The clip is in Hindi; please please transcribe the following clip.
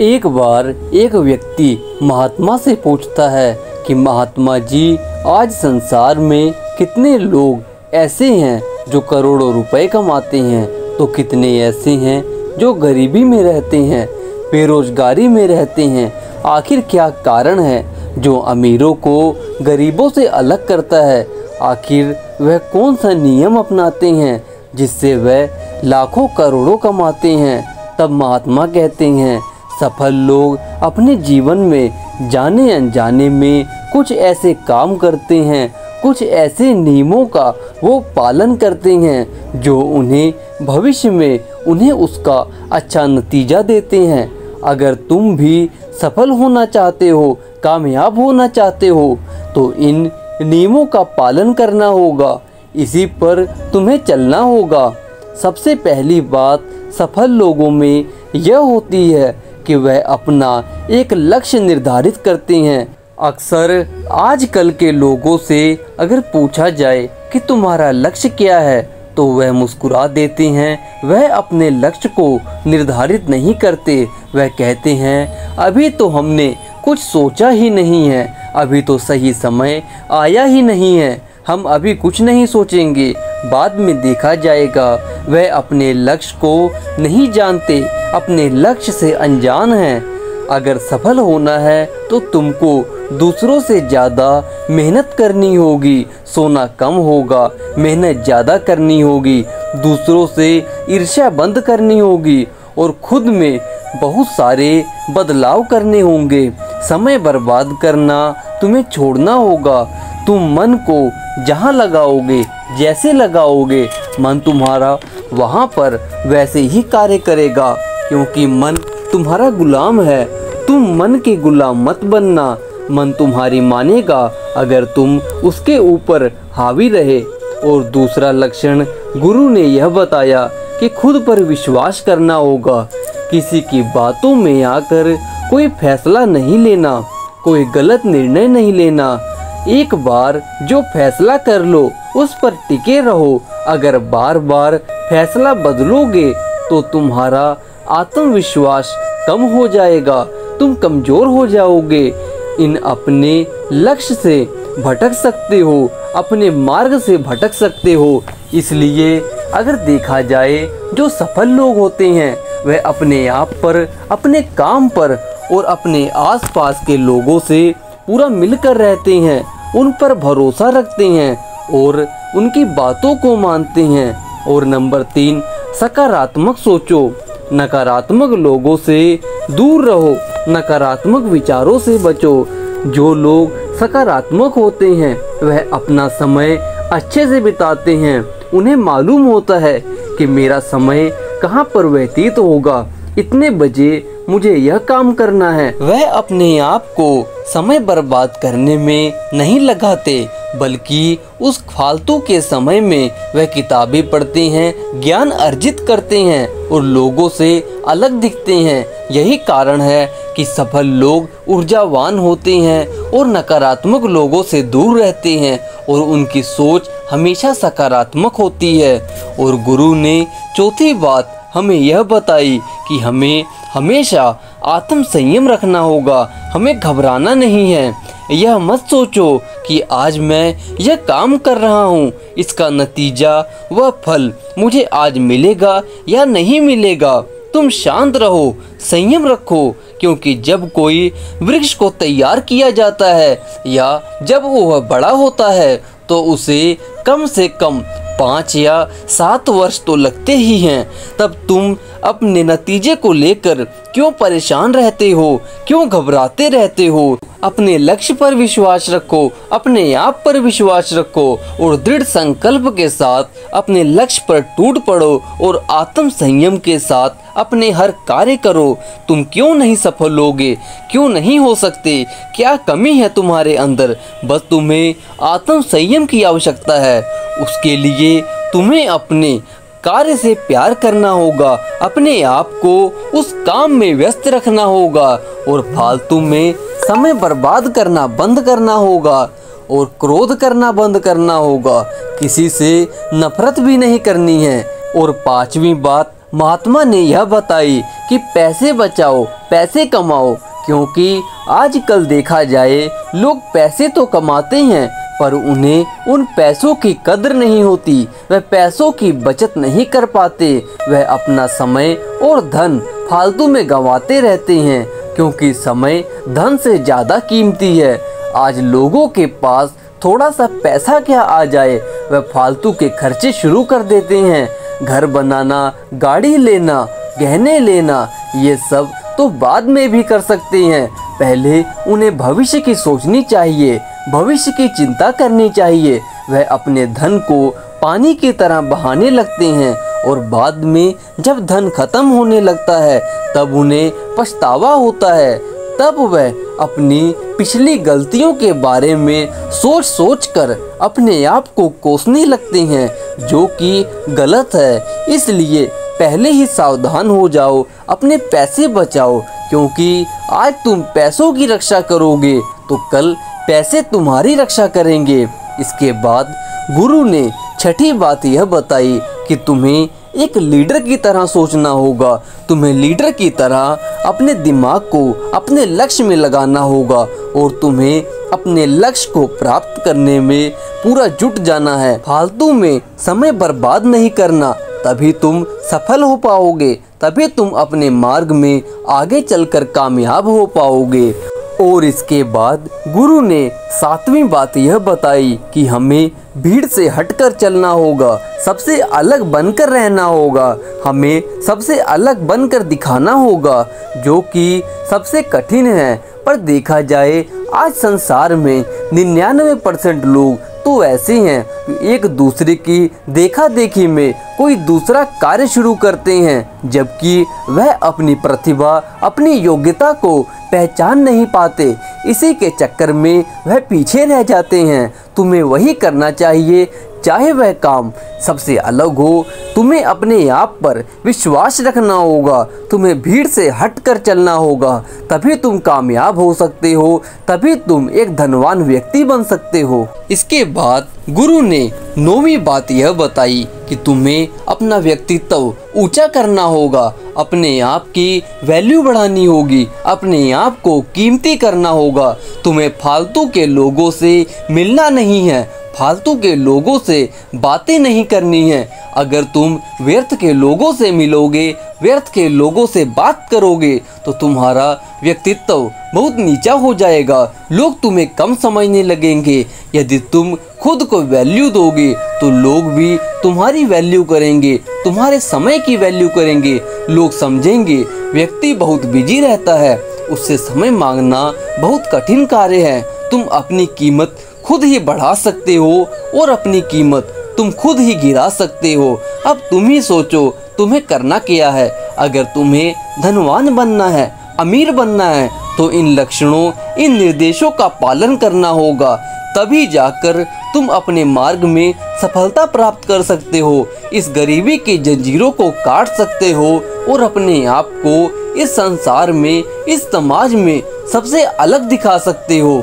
एक बार एक व्यक्ति महात्मा से पूछता है कि महात्मा जी, आज संसार में कितने लोग ऐसे हैं जो करोड़ों रुपए कमाते हैं, तो कितने ऐसे हैं जो गरीबी में रहते हैं, बेरोजगारी में रहते हैं। आखिर क्या कारण है जो अमीरों को गरीबों से अलग करता है? आखिर वह कौन सा नियम अपनाते हैं जिससे वह लाखों करोड़ों कमाते हैं? तब महात्मा कहते हैं, सफल लोग अपने जीवन में जाने अनजाने में कुछ ऐसे काम करते हैं, कुछ ऐसे नियमों का वो पालन करते हैं जो उन्हें भविष्य में उन्हें उसका अच्छा नतीजा देते हैं। अगर तुम भी सफल होना चाहते हो, कामयाब होना चाहते हो, तो इन नियमों का पालन करना होगा, इसी पर तुम्हें चलना होगा। सबसे पहली बात सफल लोगों में यह होती है कि वह अपना एक लक्ष्य निर्धारित करते हैं। अक्सर आजकल के लोगों से अगर पूछा जाए कि तुम्हारा लक्ष्य क्या है, तो वह मुस्कुरा देते हैं। वह अपने लक्ष्य को निर्धारित नहीं करते। वह कहते हैं, अभी तो हमने कुछ सोचा ही नहीं है, अभी तो सही समय आया ही नहीं है, हम अभी कुछ नहीं सोचेंगे, बाद में देखा जाएगा। वह अपने लक्ष्य को नहीं जानते, अपने लक्ष्य से अनजान हैं। अगर सफल होना है तो तुमको दूसरों से ज़्यादा मेहनत करनी होगी, सोना कम होगा, मेहनत ज़्यादा करनी होगी, दूसरों से ईर्ष्या बंद करनी होगी और खुद में बहुत सारे बदलाव करने होंगे। समय बर्बाद करना तुम्हें छोड़ना होगा। तुम मन को जहाँ लगाओगे, जैसे लगाओगे, मन तुम्हारा वहाँ पर वैसे ही कार्य करेगा, क्योंकि मन तुम्हारा गुलाम है। तुम मन के गुलाम मत बनना। मन तुम्हारी मानेगा अगर तुम उसके ऊपर हावी रहे। और दूसरा लक्षण गुरु ने यह बताया कि खुद पर विश्वास करना होगा। किसी की बातों में आकर कोई फैसला नहीं लेना, कोई गलत निर्णय नहीं लेना। एक बार जो फैसला कर लो उस पर टिके रहो। अगर बार बार फैसला बदलोगे तो तुम्हारा आत्मविश्वास कम हो जाएगा, तुम कमज़ोर हो जाओगे। इन अपने लक्ष्य से भटक सकते हो, अपने मार्ग से भटक सकते हो। इसलिए अगर देखा जाए, जो सफल लोग होते हैं वह अपने आप पर, अपने काम पर और अपने आसपास के लोगों से पूरा मिलकर रहते हैं, उन पर भरोसा रखते हैं और उनकी बातों को मानते हैं। और नंबर 3, सकारात्मक सोचो। नकारात्मक लोगों से दूर रहो, नकारात्मक विचारों से बचो। जो लोग सकारात्मक होते हैं वह अपना समय अच्छे से बिताते हैं। उन्हें मालूम होता है कि मेरा समय कहाँ पर व्यतीत होगा, इतने बजे मुझे यह काम करना है। वह अपने आप को समय बर्बाद करने में नहीं लगाते, बल्कि उस फालतू के समय में वह किताबें पढ़ते हैं, ज्ञान अर्जित करते हैं और लोगों से अलग दिखते हैं। यही कारण है कि सफल लोग ऊर्जावान होते हैं और नकारात्मक लोगों से दूर रहते हैं और उनकी सोच हमेशा सकारात्मक होती है। और गुरु ने चौथी बात हमें यह बताई कि हमें हमेशा आत्म संयम रखना होगा, हमें घबराना नहीं है। यह मत सोचो कि आज मैं यह काम कर रहा हूँ, इसका नतीजा व फल मुझे आज मिलेगा या नहीं मिलेगा। तुम शांत रहो, संयम रखो, क्योंकि जब कोई वृक्ष को तैयार किया जाता है या जब वह बड़ा होता है तो उसे कम से कम 5 या 7 वर्ष तो लगते ही हैं। तब तुम अपने नतीजे को लेकर क्यों परेशान रहते हो, क्यों घबराते रहते हो? अपने लक्ष्य पर विश्वास रखो, अपने आप पर विश्वास रखो और दृढ़ संकल्प के साथ अपने लक्ष्य पर टूट पड़ो और आत्म संयम के साथ अपने हर कार्य करो। तुम क्यों नहीं सफल होगे, क्यों नहीं हो सकते? क्या कमी है तुम्हारे अंदर? बस तुम्हें आत्म संयम की आवश्यकता है। उसके लिए तुम्हें अपने कार्य से प्यार करना होगा, अपने आप को उस काम में व्यस्त रखना होगा और फालतू में समय बर्बाद करना बंद करना होगा और क्रोध करना बंद करना होगा। किसी से नफरत भी नहीं करनी है। और 5वीं बात महात्मा ने यह बताई कि पैसे बचाओ, पैसे कमाओ, क्योंकि आजकल देखा जाए लोग पैसे तो कमाते हैं पर उन्हें उन पैसों की कद्र नहीं होती, वह पैसों की बचत नहीं कर पाते, वह अपना समय और धन फालतू में गंवाते रहते हैं, क्योंकि समय धन से ज़्यादा कीमती है। आज लोगों के पास थोड़ा सा पैसा क्या आ जाए वह फालतू के खर्चे शुरू कर देते हैं। घर बनाना, गाड़ी लेना, गहने लेना, ये सब तो बाद में भी कर सकते हैं, पहले उन्हें भविष्य की सोचनी चाहिए, भविष्य की चिंता करनी चाहिए। वह अपने धन को पानी की तरह बहाने लगते हैं और बाद में जब धन खत्म होने लगता है तब उन्हें पछतावा होता है। तब वह अपनी पिछली गलतियों के बारे में सोच सोच कर अपने आप को कोसने लगते हैं, जो कि गलत है। इसलिए पहले ही सावधान हो जाओ, अपने पैसे बचाओ, क्योंकि आज तुम पैसों की रक्षा करोगे तो कल पैसे तुम्हारी रक्षा करेंगे। इसके बाद गुरु ने छठी बात यह बताई कि तुम्हें एक लीडर की तरह सोचना होगा, तुम्हें लीडर की तरह अपने दिमाग को अपने लक्ष्य में लगाना होगा और तुम्हें अपने लक्ष्य को प्राप्त करने में पूरा जुट जाना है। फालतू में समय बर्बाद नहीं करना, तभी तुम सफल हो पाओगे, तभी तुम अपने मार्ग में आगे चलकर कामयाब हो पाओगे। और इसके बाद गुरु ने सातवीं बात यह बताई कि हमें भीड़ से हटकर चलना होगा, सबसे अलग बनकर रहना होगा, हमें सबसे अलग बनकर दिखाना होगा, जो कि सबसे कठिन है। पर देखा जाए आज संसार में 99% लोग तो ऐसे हैं एक दूसरे की देखा देखी में कोई दूसरा कार्य शुरू करते हैं, जबकि वह अपनी प्रतिभा, अपनी योग्यता को पहचान नहीं पाते। इसी के चक्कर में वह पीछे रह जाते हैं। तुम्हें वही करना चाहिए, चाहे वह काम सबसे अलग हो। तुम्हें अपने आप पर विश्वास रखना होगा, तुम्हें भीड़ से हटकर चलना होगा, तभी तुम कामयाब हो सकते हो, तभी तुम एक धनवान व्यक्ति बन सकते हो। इसके बाद गुरु ने 9वीं बात यह बताई कि तुम्हें अपना व्यक्तित्व ऊंचा करना होगा, अपने आप की वैल्यू बढ़ानी होगी, अपने आप को कीमती करना होगा। तुम्हें फालतू के लोगों से मिलना नहीं है, फालतू के लोगों से बातें नहीं करनी है। अगर तुम व्यर्थ के लोगों से मिलोगे, व्यर्थ के लोगों से बात करोगे तो तुम्हारा व्यक्तित्व बहुत नीचा हो जाएगा, लोग तुम्हें कम समझने लगेंगे। यदि तुम खुद को वैल्यू दोगे तो लोग भी तुम्हारी वैल्यू करेंगे, तुम्हारे समय की वैल्यू करेंगे। लोग समझेंगे व्यक्ति बहुत बिजी रहता है, उससे समय मांगना बहुत कठिन कार्य है। तुम अपनी कीमत खुद ही बढ़ा सकते हो और अपनी कीमत तुम खुद ही गिरा सकते हो। अब तुम ही सोचो तुम्हें करना क्या है। अगर तुम्हें धनवान बनना है, अमीर बनना है तो इन लक्षणों, इन निर्देशों का पालन करना होगा, तभी जाकर तुम अपने मार्ग में सफलता प्राप्त कर सकते हो, इस गरीबी की जंजीरों को काट सकते हो और अपने आप को इस संसार में, इस समाज में सबसे अलग दिखा सकते हो।